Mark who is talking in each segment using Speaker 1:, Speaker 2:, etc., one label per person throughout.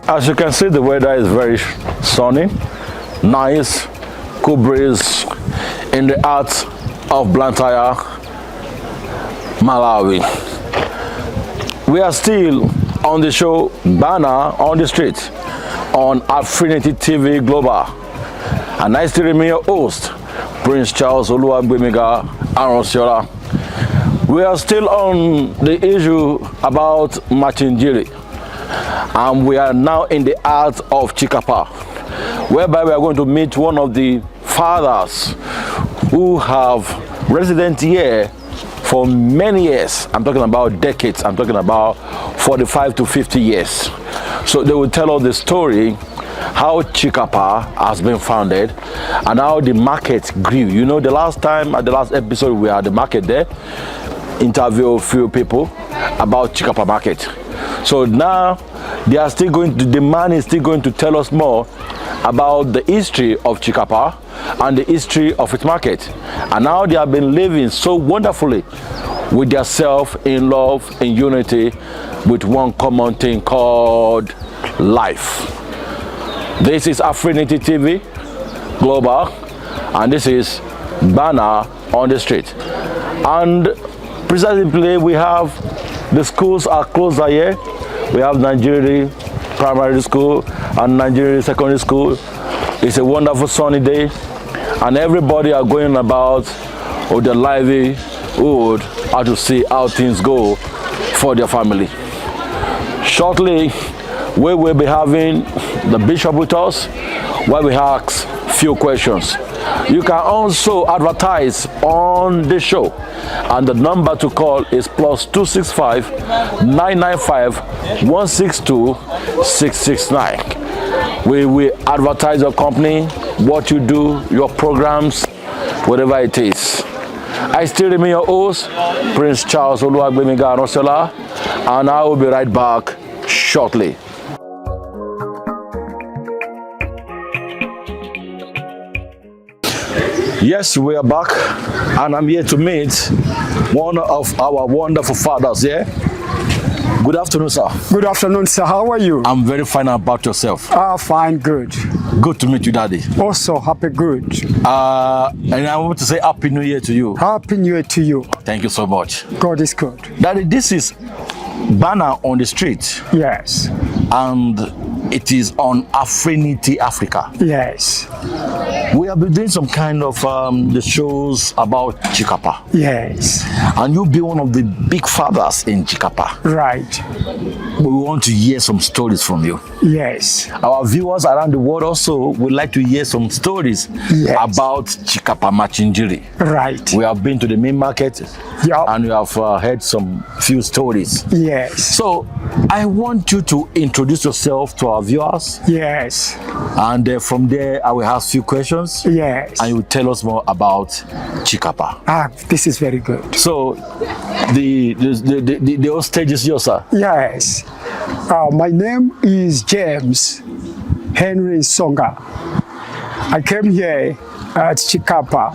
Speaker 1: As you can see, the weather is very sunny, nice, cool breeze in the heart of Blantyre, Malawi. We are still on the show Bwana on the Street on Affinity TV Global. And I still remain your host, Prince Charles Oluwagbemiga Aronsiola. We are still on the issue about Machinjiri, and we are now in the heart of Chikapa, whereby we are going to meet one of the fathers who have resident here for many years. I'm talking about decades. I'm talking about 45 to 50 years. So they will tell us the story, how Chikapa has been founded and how the market grew. You know, the last time, at the last episode, we had the market there, interview a few people about Chikapa market. So now they are still going to, the man is still going to tell us more about the history of Chikapa and the history of its market, and how they have been living so wonderfully with themselves in love, in unity, with one common thing called life. This is Affinity TV Global, and this is Bwana on the Street. And precisely, we have the schools are closer here. We have Machinjiri Primary School and Machinjiri Secondary School. It's a wonderful sunny day, and everybody are going about with their livelihood, how to see how things go for their family. Shortly, we will be having the bishop with us, where we ask few questions. You can also advertise on the show, and the number to call is +265 995 162 669. We will advertise your company, what you do, your programs, whatever it is. I still remain your host, Prince Charles Oluwagbemiga Aronsiola, and I will be right back shortly. Yes, we are back, and I'm here to meet one of our wonderful fathers here. Good afternoon, sir.
Speaker 2: Good afternoon, sir. How are you?
Speaker 1: I'm very fine. About yourself?
Speaker 2: Fine, good.
Speaker 1: Good to meet you, Daddy.
Speaker 2: Also, happy good.
Speaker 1: And I want to say Happy New Year to you.
Speaker 2: Happy New Year to you.
Speaker 1: Thank you so much.
Speaker 2: God is good.
Speaker 1: Daddy, this is Bwana on the Street.
Speaker 2: Yes.
Speaker 1: And it is on Affinity Africa.
Speaker 2: Yes.
Speaker 1: We have been doing some kind of the shows about Chikapa.
Speaker 2: Yes.
Speaker 1: And you'll be one of the big fathers in Chikapa.
Speaker 2: Right.
Speaker 1: We want to hear some stories from you.
Speaker 2: Yes.
Speaker 1: Our viewers around the world also would like to hear some stories about Chikapa Machinjiri.
Speaker 2: Right.
Speaker 1: We have been to the main market, and we have heard some few stories.
Speaker 2: Yes.
Speaker 1: So I want you to introduce yourself to our viewers.
Speaker 2: Yes.
Speaker 1: And from there, I will ask few questions.
Speaker 2: Yes.
Speaker 1: And you will tell us more about Chikapa.
Speaker 2: This is very good.
Speaker 1: So the whole stage is yours, sir.
Speaker 2: Yes. My name is James Henry Nsonga. I came here at Chikapa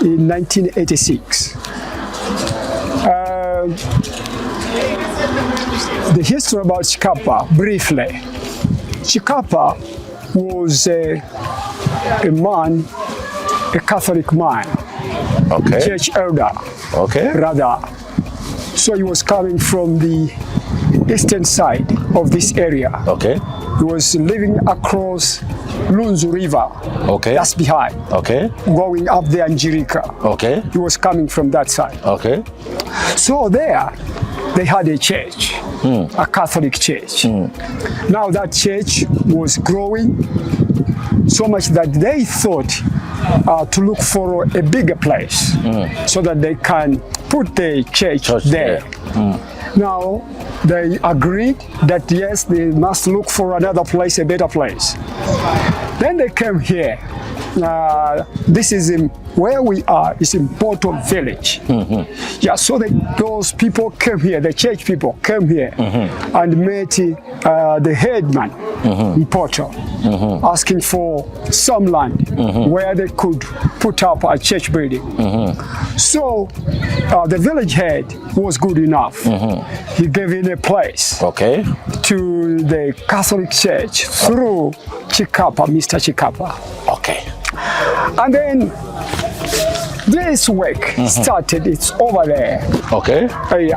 Speaker 2: in 1986. The history about Chikapa, briefly. Chikapa was a man, a Catholic man, church elder, rather. So he was coming from the eastern side of this area. He was living across Lunzu River. That's behind. Going up there in Njirika. He was coming from that side. So there, they had a church, a Catholic church. Now that church was growing so much that they thought to look for a bigger place so that they can put the church there. Now they agreed that yes, they must look for another place, a better place. Then they came here this is in where we are. It's in Porto Village. Yeah, so those people came here. The church people came here and met the headman in Porto, asking for some land where they could put up a church building. So the village head was good enough. He gave in a place to the Catholic Church through Chikapa, Mr. Chikapa. And then this work started. It's over there.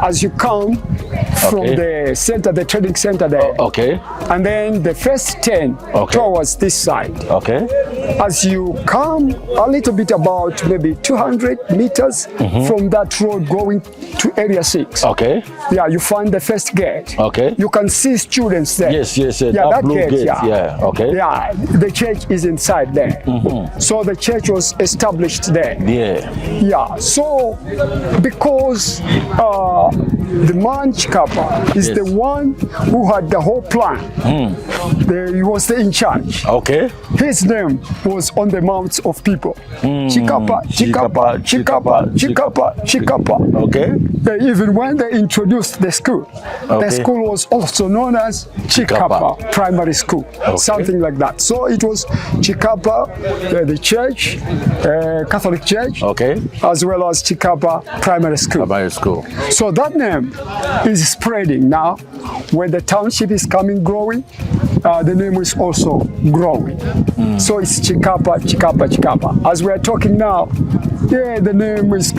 Speaker 2: As you come from the center, the trading center there. And then the first 10 towards this side. As you come a little bit, about maybe 200 meters from that road going to area 6. Yeah, you find the first gate. You can see students there.
Speaker 1: Yes.
Speaker 2: Yeah, that gate. Yeah. Yeah, the church is inside there. So the church was established there. Yeah. So because the man Chikapa is the one who had the whole plan. He was the in charge. His name was on the mouths of people. Chikapa, Chikapa, Chikapa, Chikapa, Chikapa. Even when they introduced the school was also known as Chikapa Primary School, something like that. So it was Chikapa, the church, Catholic Church, as well as Chikapa Primary School. So that name is spreading now. When the township is growing, the name is also growing. So it's Chikapa, Chikapa, Chikapa. As we're talking now, the name is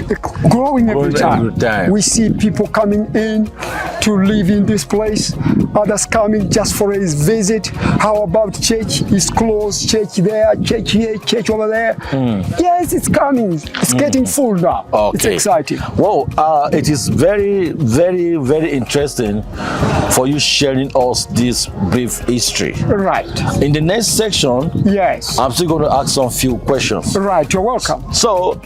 Speaker 2: growing every time. We see people coming in to live in this place, others coming just for a visit. How about church is closed, church there, church here, church over there. Yes, it's coming. It's getting full now. It's exciting.
Speaker 1: Well, it is very, very, very interesting for you sharing us this brief history.
Speaker 2: Right.
Speaker 1: In the next section, I'm still going to ask some few questions.
Speaker 2: Right, you're welcome.
Speaker 1: So,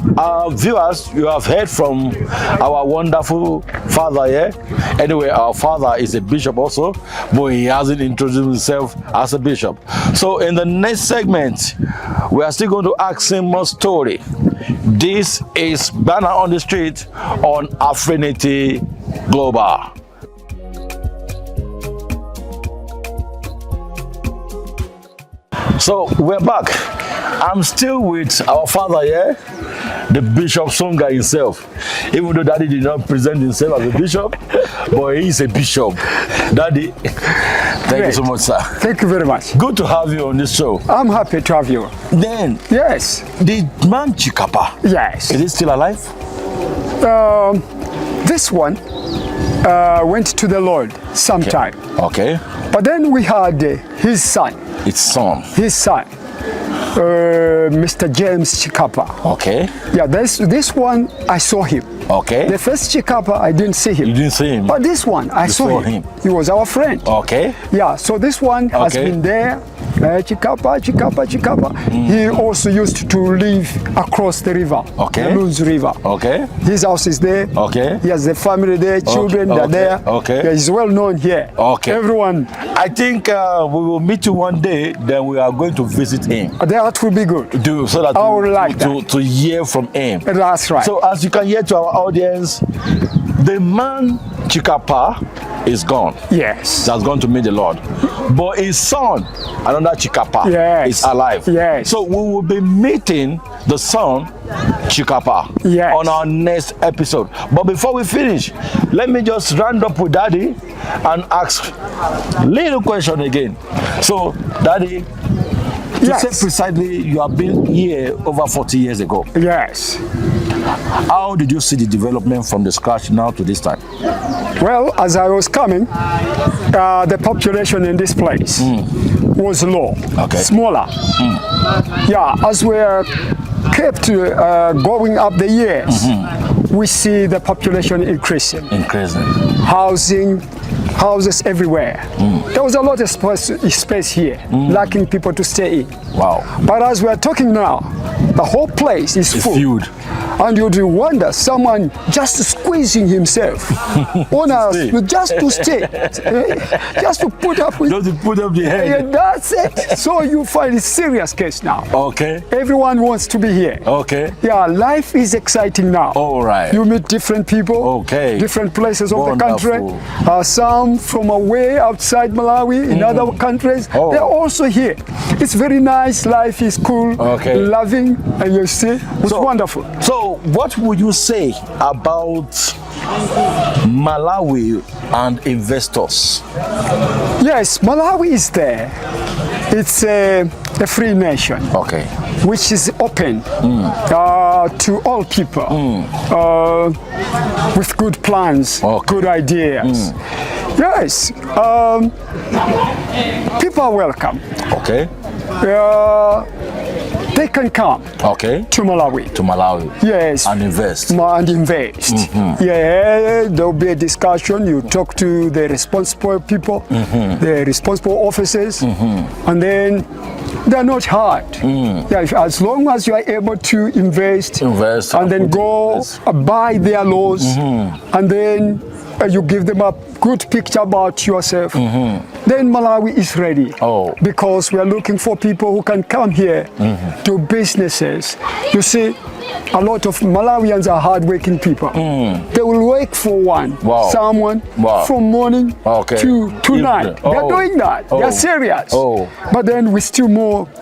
Speaker 1: viewers, you have heard from our wonderful father here. Anyway, our father is a bishop also, but he hasn't introduced himself as a bishop. So in the next segment, we are still going to ask him more story. This is Bwana on the Street on Affinity Global. So we're back. I'm still with our father here, the Bishop Nsonga himself. Even though Daddy did not present himself as a bishop, but he is a bishop. Daddy, thank you so much, sir.
Speaker 2: Thank you very much.
Speaker 1: Good to have you on this show.
Speaker 2: I'm happy to have you.
Speaker 1: Then, the man Chikapa, is he still alive?
Speaker 2: This one went to the Lord sometime. But then we had his son. His son. Mr. James Chikapa. Yeah, this one I saw him. The first Chikapa I didn't see him.
Speaker 1: You didn't see him?
Speaker 2: But this one I saw him. He was our friend. Yeah, so this one has been there. Chikapa. He also used to live across the river, the Luz River. His house is there. He has the family there, children are there. Yeah, he's well known here. Everyone.
Speaker 1: I think we will meet you one day, then we are going to visit him.
Speaker 2: That will be good.
Speaker 1: So that
Speaker 2: I would like that.
Speaker 1: To hear from him.
Speaker 2: That's right.
Speaker 1: So as you can hear to our audience, the man Chikapa is gone.
Speaker 2: Yes.
Speaker 1: He has gone to meet the Lord. But his son, another Chikapa, is alive. So we will be meeting the son, Chikapa, on our next episode. But before we finish, let me just round up with Daddy and ask little question again. So, Daddy, to say precisely, you have been here over 40 years ago.
Speaker 2: Yes.
Speaker 1: How did you see the development from the scratch now to this time?
Speaker 2: Well, as I was coming, the population in this place was low, smaller. Yeah, as we kept going up the years, we see the population increasing. Houses everywhere. There was a lot of space here, lacking people to stay in.
Speaker 1: Wow.
Speaker 2: But as we are talking now, The whole place is full. And you'd wonder someone just squeezing himself on us just to stay, just to put up with.
Speaker 1: Just to put up the head.
Speaker 2: Yeah, that's it. So you find a serious case now.
Speaker 1: Okay.
Speaker 2: Everyone wants to be here.
Speaker 1: Okay.
Speaker 2: Yeah, life is exciting now.
Speaker 1: All right.
Speaker 2: You meet different people.
Speaker 1: Okay.
Speaker 2: Different places of
Speaker 1: Wonderful.
Speaker 2: the country. Some from away outside Malawi, in other countries.
Speaker 1: Oh.
Speaker 2: They're also here. It's very nice. Life is cool.
Speaker 1: Okay.
Speaker 2: Loving, and you see, it's wonderful.
Speaker 1: So, what would you say about Malawi and investors?
Speaker 2: Yes, Malawi is there. It's a free nation.
Speaker 1: Okay.
Speaker 2: Which is open to all people with good plans, good ideas. Yes, people are welcome.
Speaker 1: Okay.
Speaker 2: They can come to Malawi.
Speaker 1: To Malawi.
Speaker 2: Yes.
Speaker 1: And invest.
Speaker 2: And invest. Yeah, there'll be a discussion. You talk to the responsible people, the responsible officers, and then they're not hard. Yeah, as long as you are able to invest and then go by their laws, and then you give them a good picture about yourself, then Malawi is ready. Because we are looking for people who can come here, do businesses. You see, a lot of Malawians are hardworking people. They will work for someone from morning to night. They're doing that. They're serious. But then we still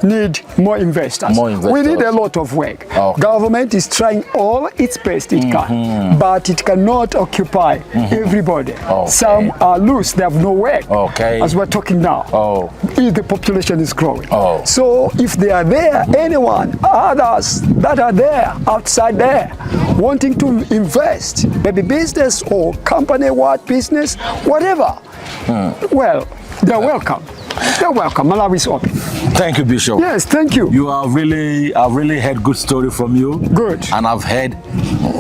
Speaker 2: need more investors. We need a lot of work. Government is trying all its best it can, but it cannot occupy everybody. Some are loose. They have no work. As we're talking now, the population is growing. So if they are there, anyone, others that are there, outside there, wanting to invest, maybe business or company, business, whatever, well, they're welcome. They're welcome. Malawi is open.
Speaker 1: Thank you, Bishop.
Speaker 2: Yes, thank you.
Speaker 1: I've really heard good story from you.
Speaker 2: Good.
Speaker 1: And I've heard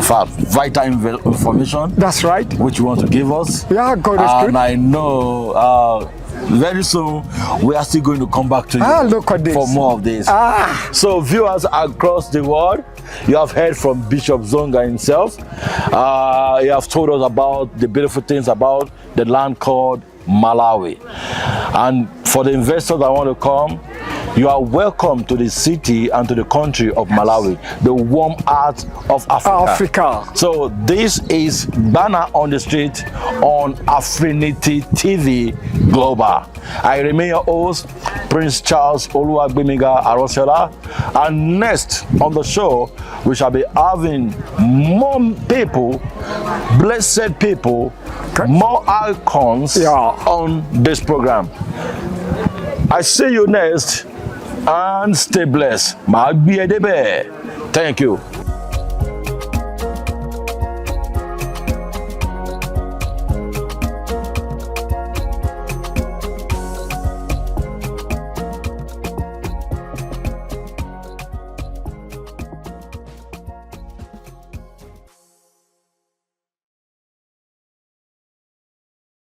Speaker 1: vital information.
Speaker 2: That's right.
Speaker 1: Which you want to give us.
Speaker 2: Yeah, God is good.
Speaker 1: And I know very soon we are still going to come back to you
Speaker 2: look at this.
Speaker 1: For more of this. So viewers across the world, you have heard from Bishop Nsonga himself. He has told us about the beautiful things about the land called Malawi. And for the investors that want to come, you are welcome to the city and to the country of Malawi, the warm heart of Africa. So this is Bwana on the Street on Affinity TV Global. I remain your host, Prince Charles Oluwagbemiga Arosiola, and next on the show we shall be having more people, blessed people, more icons on this program. I see you next, and stay blessed. Thank you.